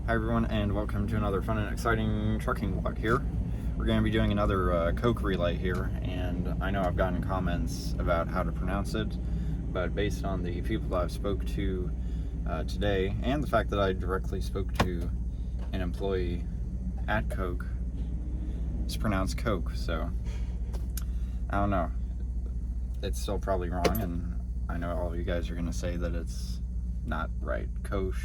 Hi everyone, and welcome to another fun and exciting trucking vlog here. We're going to be doing another Koch relay here, and I know I've gotten comments about how to pronounce it, but based on the people that I've spoke to today, and the fact that I directly spoke to an employee at Koch, it's pronounced Koch, so I don't know. It's still probably wrong, and I know all of you guys are going to say that it's not right. Koch,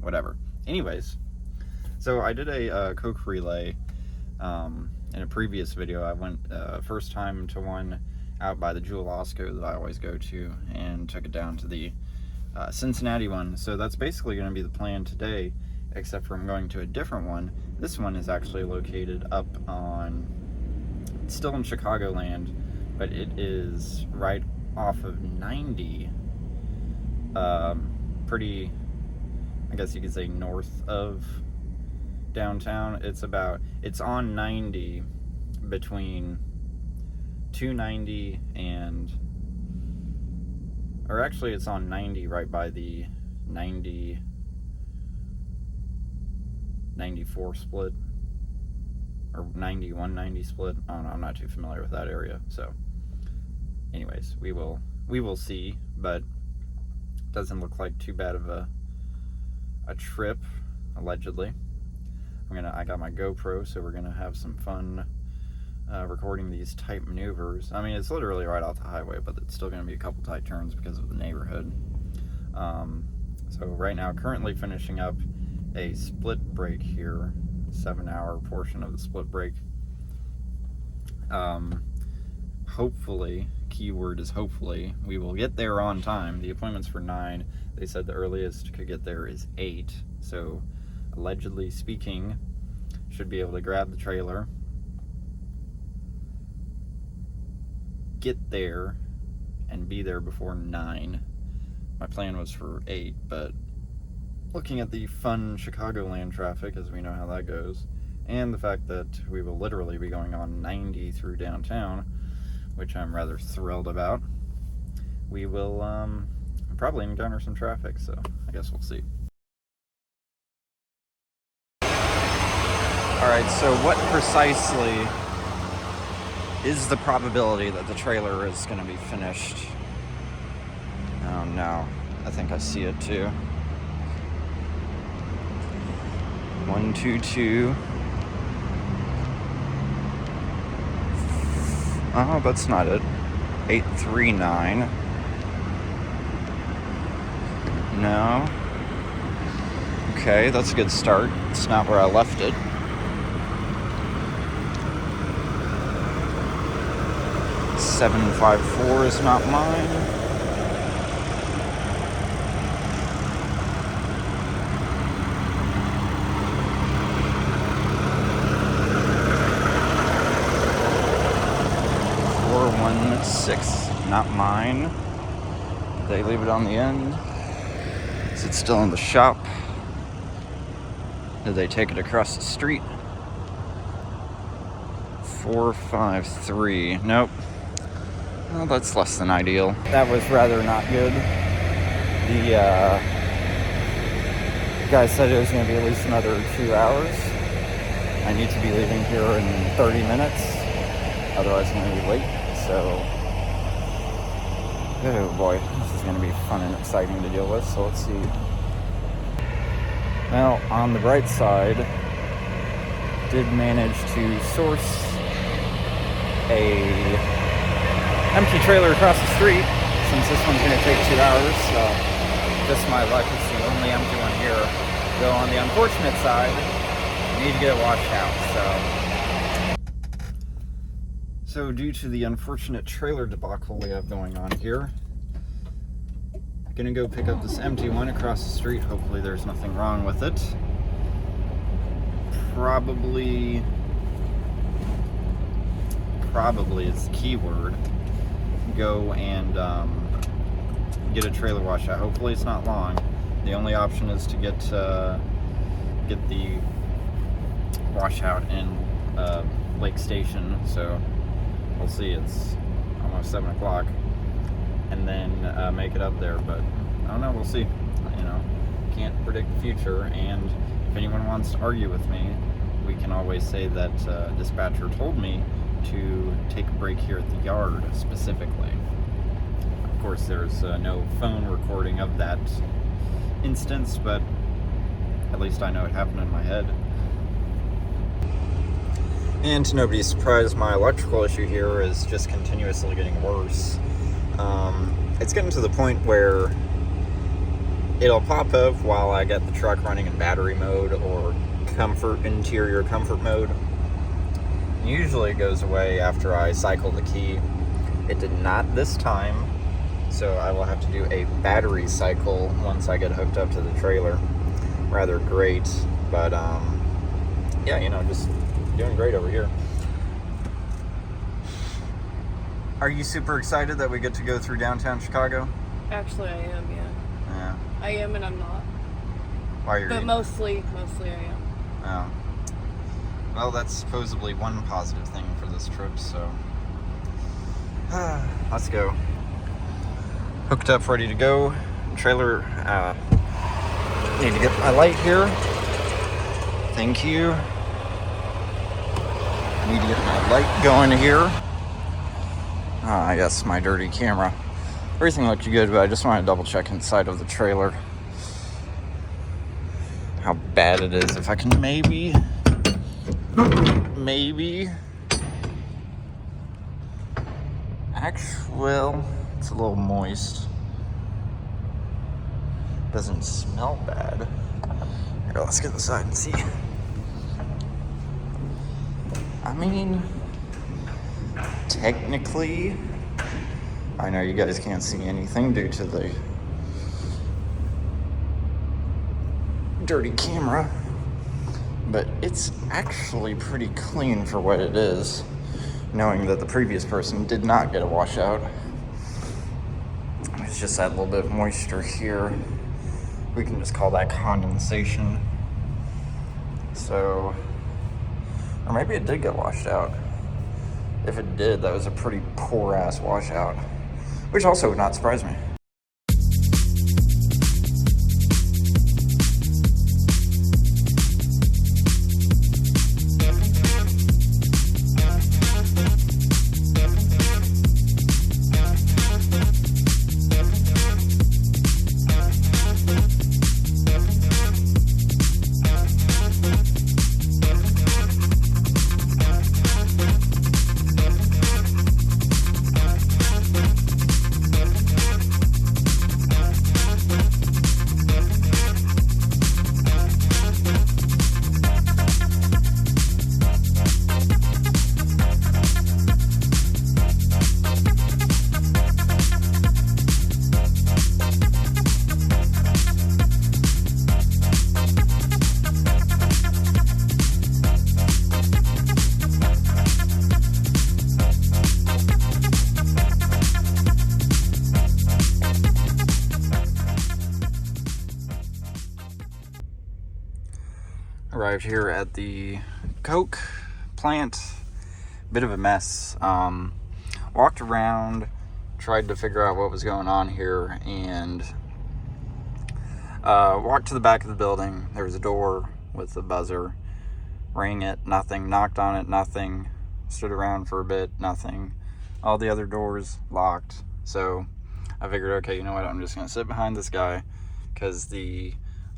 whatever. Anyways, so I did a Koch relay in a previous video. I went first time to one out by the Jewel Osco that I always go to, and took it down to the Cincinnati one. So that's basically going to be the plan today, except for I'm going to a different one. This one is actually located up on, it's still in Chicagoland, but it is right off of 90. Pretty, I guess you could say, north of downtown. It's on 90 between 290 and, or actually it's on 90 right by the 94 split, or 190 split. I don't know, I'm not too familiar with that area. So anyways, we will see, but doesn't look like too bad of a trip, allegedly. I got my GoPro, so we're gonna have some fun recording these tight maneuvers. I mean, it's literally right off the highway, but it's still gonna be a couple tight turns because of the neighborhood. So right now, currently finishing up a split break here, 7-hour portion of the split break. Hopefully, keyword is hopefully, we will get there on time. The appointment's for 9. They said the earliest could get there is 8. So, allegedly speaking, should be able to grab the trailer, get there, and be there before 9. My plan was for 8, but looking at the fun Chicagoland traffic, as we know how that goes, and the fact that we will literally be going on 90 through downtown, which I'm rather thrilled about, we will probably encounter some traffic, so I guess we'll see. Alright, so what precisely is the probability that the trailer is going to be finished? Oh no, I think I see it too. 122. Oh, that's not it. 839. No. Okay, that's a good start. It's not where I left it. $754 is not mine. $416, not mine. Did they leave it on the end? Is it still in the shop? Did they take it across the street? 453. Nope. Well, that's less than ideal. That was rather not good. The guy said it was going to be at least another 2 hours. I need to be leaving here in 30 minutes. Otherwise I'm going to be late. So, oh boy, this is going to be fun and exciting to deal with. So let's see. Well, on the bright side, did manage to source a empty trailer across the street, since this one's going to take 2 hours. So just my luck, it's the only empty one here. Though on the unfortunate side, I need to get it washed out. So due to the unfortunate trailer debacle we have going on here, I'm gonna go pick up this empty one across the street. Hopefully there's nothing wrong with it. Probably is the key word. Go and get a trailer washout. Hopefully it's not long. The only option is to get the washout in Lake Station. So we'll see. It's almost 7 o'clock, and then make it up there. But I don't know. We'll see. can't predict the future, and if anyone wants to argue with me, we can always say that dispatcher told me to take a break here at the yard specifically. Of course, there's no phone recording of that instance, but at least I know it happened in my head. And to nobody's surprise, my electrical issue here is just continuously getting worse. It's getting to the point where it'll pop up while I get the truck running in battery mode or interior comfort mode. Usually it goes away after I cycle the key. It did not this time, so I will have to do a battery cycle once I get hooked up to the trailer. Rather great, but yeah, you know, just doing great over here. Are you super excited that we get to go through downtown Chicago? Actually, I am, yeah. Yeah. I am and I'm not. Why are you? But mostly I am. Oh. Well, that's supposedly one positive thing for this trip, so let's go. Hooked up, ready to go. Trailer, need to get my light here. Thank you. Need to get my light going here. I guess my dirty camera. Everything looked good, but I just want to double check inside of the trailer how bad it is. If I can maybe actually, well, it's a little moist. Doesn't smell bad. Here, let's get inside and see. I mean, technically, I know you guys can't see anything due to the dirty camera, but it's actually pretty clean for what it is, knowing that the previous person did not get a washout. It's just that little bit of moisture here. We can just call that condensation. So, or maybe it did get washed out. If it did, that was a pretty poor ass washout, which also would not surprise me. Arrived here at the Koch plant. Bit of a mess. Walked around, tried to figure out what was going on here, and walked to the back of the building. There was a door with a buzzer. Rang it, nothing. Knocked on it, nothing. Stood around for a bit, nothing. All the other doors locked. So I figured, okay, you know what? I'm just gonna sit behind this guy because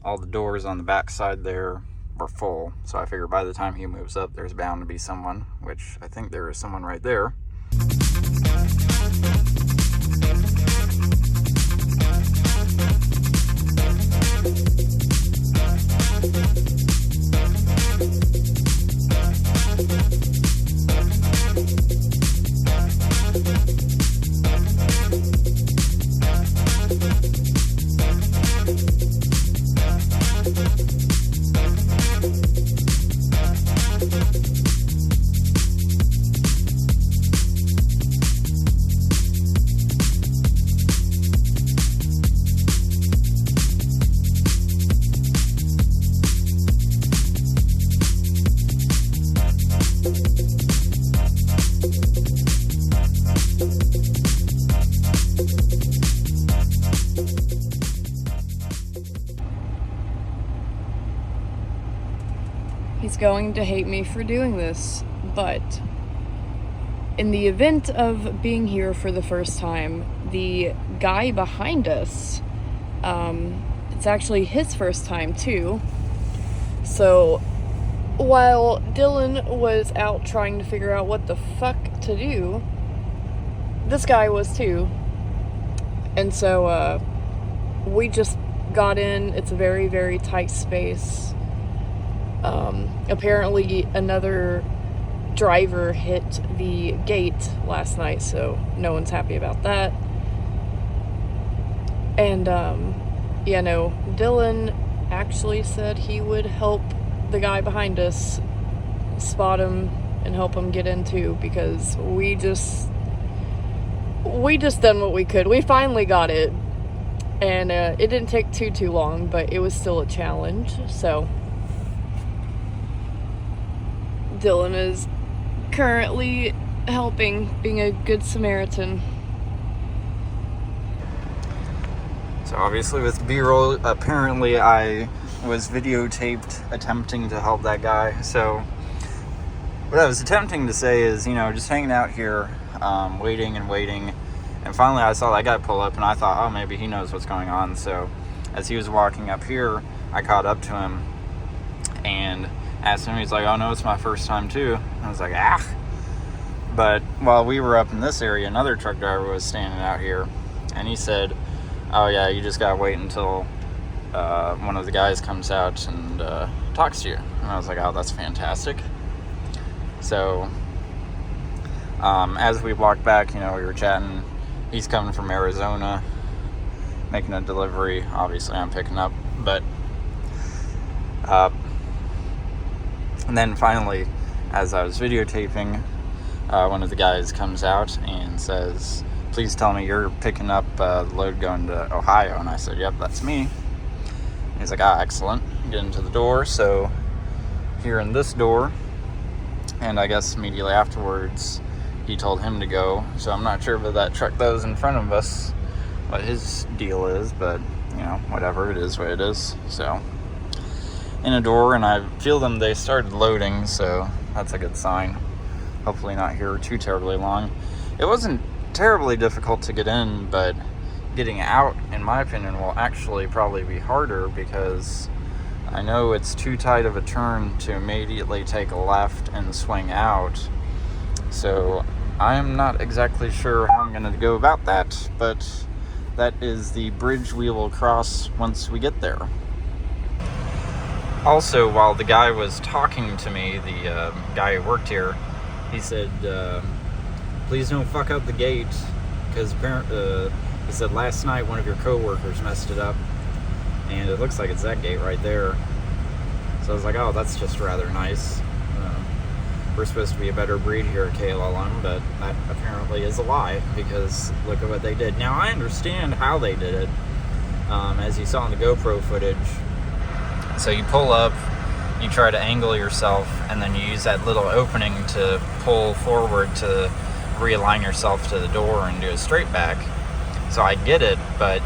all the doors on the back side there were full. So I figured by the time he moves up, there's bound to be someone, which I think there is someone right there. He's going to hate me for doing this, but in the event of being here for the first time, the guy behind us, it's actually his first time too. So while Dylan was out trying to figure out what the fuck to do, this guy was too. And so we just got in. It's a very, very tight space. Apparently another driver hit the gate last night, so no one's happy about that. And Dylan actually said he would help the guy behind us spot him and help him get in too, because we just done what we could. We finally got it, and it didn't take too long, but it was still a challenge. So Dylan is currently helping, being a good Samaritan. So obviously with B-roll, apparently I was videotaped attempting to help that guy. So what I was attempting to say is, just hanging out here, waiting, and finally I saw that guy pull up, and I thought, oh, maybe he knows what's going on. So as he was walking up here, I caught up to him and asked him. He's like, oh no, it's my first time too. I was like, ah. But while we were up in this area, another truck driver was standing out here, and he said, oh yeah, you just gotta wait until one of the guys comes out and talks to you. And I was like, oh, that's fantastic. So as we walked back, we were chatting. He's coming from Arizona, making a delivery. Obviously I'm picking up, but and then finally, as I was videotaping, one of the guys comes out and says, please tell me you're picking up the load going to Ohio. And I said, yep, that's me. He's like, ah, excellent. Get into the door. So here in this door, and I guess immediately afterwards, he told him to go. So I'm not sure about that truck that was in front of us, what his deal is, but, whatever, it is what it is. So in a door, and I feel them, they started loading, so that's a good sign. Hopefully not here too terribly long. It wasn't terribly difficult to get in, but getting out, in my opinion, will actually probably be harder, because I know it's too tight of a turn to immediately take a left and swing out. So I'm not exactly sure how I'm going to go about that, but that is the bridge we will cross once we get there. Also, while the guy was talking to me, the guy who worked here, he said, please don't fuck up the gate, because he said last night one of your co-workers messed it up, and it looks like it's that gate right there. So I was like, oh, that's just rather nice. We're supposed to be a better breed here at KLLM, but that apparently is a lie, because look at what they did. Now, I understand how they did it, as you saw in the GoPro footage. So you pull up, you try to angle yourself, and then you use that little opening to pull forward to realign yourself to the door and do a straight back. So I get it, but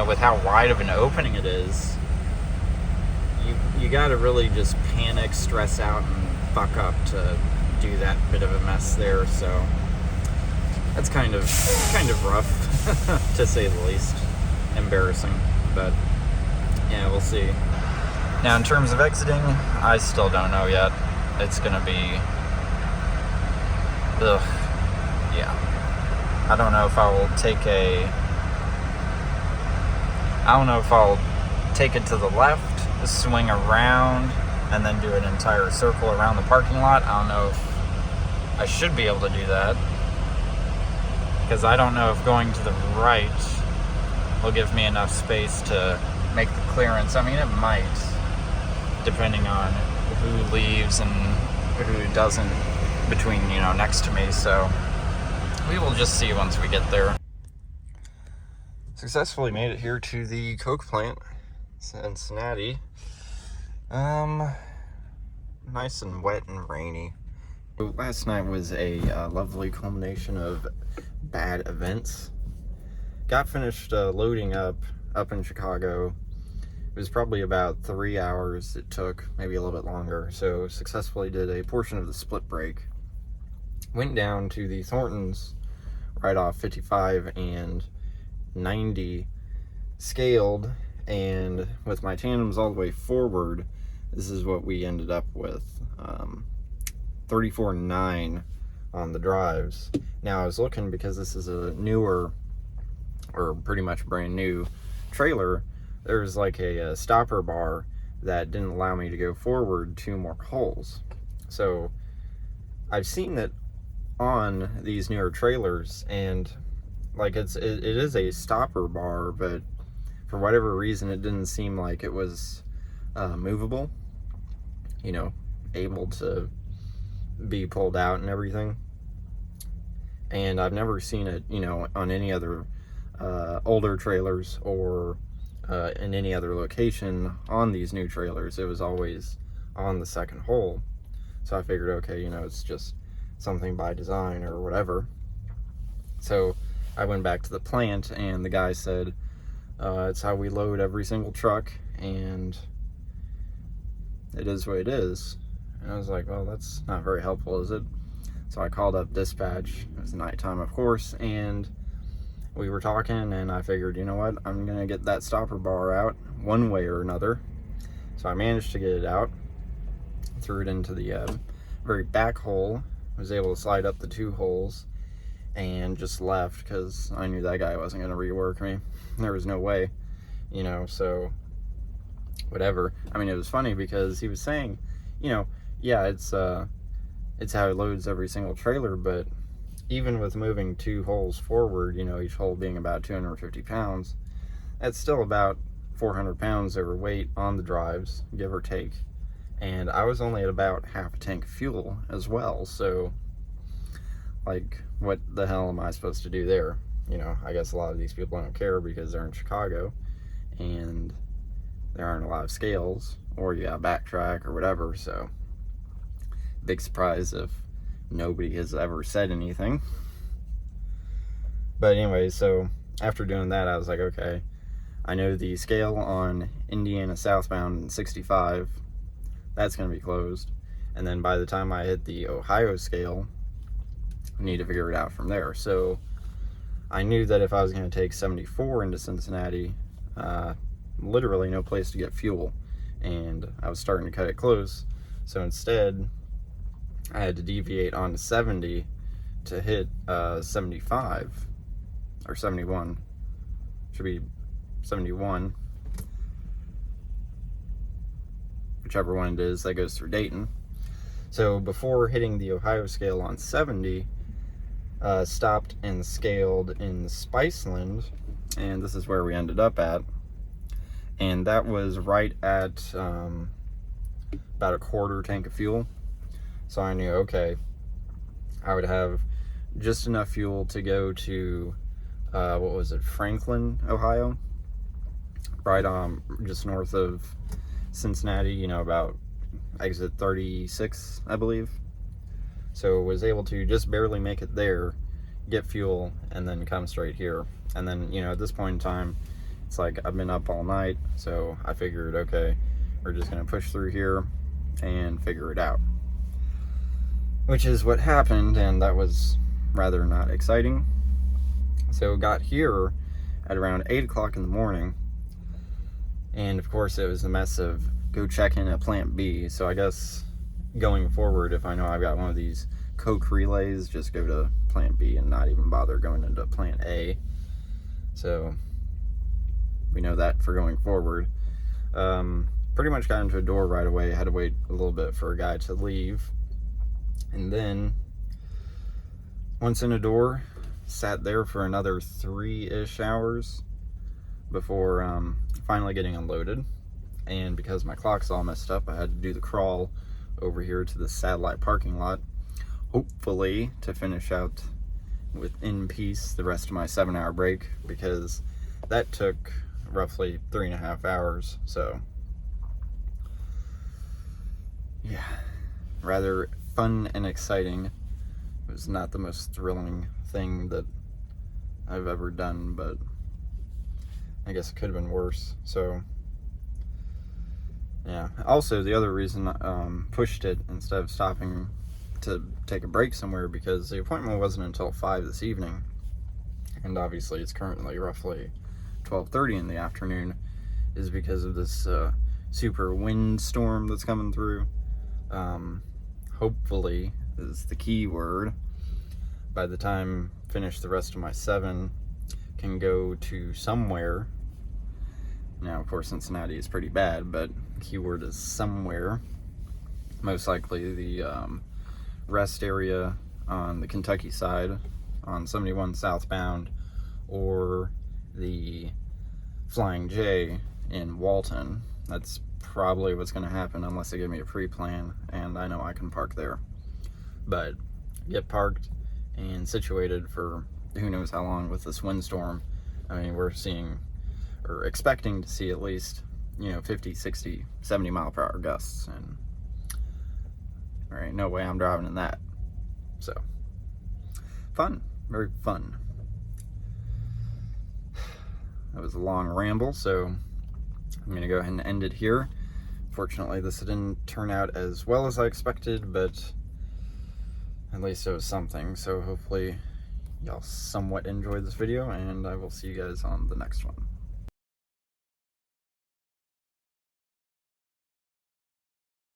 with how wide of an opening it is, you gotta really just panic, stress out, and fuck up to do that bit of a mess there. So that's kind of rough to say the least. Embarrassing, but yeah, we'll see. Now, in terms of exiting, I still don't know yet. It's gonna be, yeah. I don't know if I'll take it to the left, swing around, and then do an entire circle around the parking lot. I don't know if I should be able to do that, because I don't know if going to the right will give me enough space to make the clearance. I mean, it might, depending on who leaves and who doesn't between, next to me. So we will just see once we get there. Successfully made it here to the Koch plant, Cincinnati. Nice and wet and rainy. Last night was a lovely culmination of bad events. Got finished loading up in Chicago, It was probably about 3 hours it took, maybe a little bit longer. So successfully did a portion of the split break. Went down to the Thorntons right off 55 and 90, scaled, and with my tandems all the way forward, this is what we ended up with. 34.9 on the drives. Now I was looking, because this is a newer, or pretty much brand new trailer, there's like a stopper bar that didn't allow me to go forward 2 more holes. So I've seen that on these newer trailers, and like it is a stopper bar, but for whatever reason it didn't seem like it was movable, you know, able to be pulled out and everything. And I've never seen it, you know, on any other older trailers or in any other location on these new trailers. It was always on the second hole. So I figured, okay, you know, it's just something by design or whatever. So I went back to the plant, and the guy said, it's how we load every single truck, and it is what it is. And I was like, well, that's not very helpful, is it? So I called up dispatch. It was nighttime, of course, and we were talking, and I figured, you know what, I'm gonna get that stopper bar out one way or another. So I managed to get it out, threw it into the very back hole, was able to slide up the 2 holes, and just left, because I knew that guy wasn't gonna rework me. There was no way, you know. So whatever. I mean, it was funny because he was saying, you know, yeah, it's how it loads every single trailer, but even with moving 2 holes forward, you know, each hole being about 250 pounds, that's still about 400 pounds overweight on the drives, give or take. And I was only at about half a tank of fuel as well, so like, what the hell am I supposed to do there? You know, I guess a lot of these people don't care because they're in Chicago and there aren't a lot of scales, or you gotta backtrack or whatever. So big surprise if nobody has ever said anything. But anyway, so after doing that, I was like, okay, I know the scale on Indiana southbound and 65, that's gonna be closed. And then by the time I hit the Ohio scale, I need to figure it out from there. So I knew that if I was going to take 74 into Cincinnati, literally no place to get fuel, and I was starting to cut it close. So instead, I had to deviate onto 70 to hit 75 or 71. Should be 71, whichever one it is that goes through Dayton. So before hitting the Ohio scale on 70, stopped and scaled in Spiceland, and this is where we ended up at, and that was right at about a quarter tank of fuel. So I knew, okay, I would have just enough fuel to go to what was it, Franklin, Ohio, right just north of Cincinnati, you know, about exit 36, I believe. So was able to just barely make it there, get fuel, and then come straight here. And then, you know, at this point in time, it's like I've been up all night, so I figured, okay, we're just gonna push through here and figure it out. Which is what happened, and that was rather not exciting. So got here at around 8 o'clock in the morning, and of course it was a mess of go check in at plant B. So I guess going forward, if I know I've got one of these Koch relays, just go to plant B and not even bother going into plant A. So we know that for going forward. Pretty much got into a door right away. Had to wait a little bit for a guy to leave, and then once in a door, sat there for another 3-ish hours before finally getting unloaded. And because my clock's all messed up, I had to do the crawl over here to the satellite parking lot, hopefully to finish out in peace the rest of my 7-hour break, because that took roughly 3.5 hours. So yeah, rather fun and exciting. It was not the most thrilling thing that I've ever done, but I guess it could have been worse. So Yeah. Also, the other reason pushed it instead of stopping to take a break somewhere, because the appointment wasn't until 5 this evening, and obviously it's currently roughly 12:30 in the afternoon, is because of this super wind storm that's coming through. Hopefully is the key word. By the time I finish the rest of my 7, can go to somewhere. Now, of course, Cincinnati is pretty bad, but keyword is somewhere. Most likely the rest area on the Kentucky side on 71 southbound, or the Flying J in Walton. That's probably what's going to happen unless they give me a pre-plan, and I know I can park there. But get parked and situated for who knows how long with this windstorm. I mean, we're seeing, or expecting to see, at least, 50, 60, 70 mile per hour gusts, and there ain't no way I'm driving in that. So, fun, very fun. That was a long ramble, so I'm gonna go ahead and end it here. Fortunately, this didn't turn out as well as I expected, but at least it was something. So hopefully y'all somewhat enjoyed this video, and I will see you guys on the next one.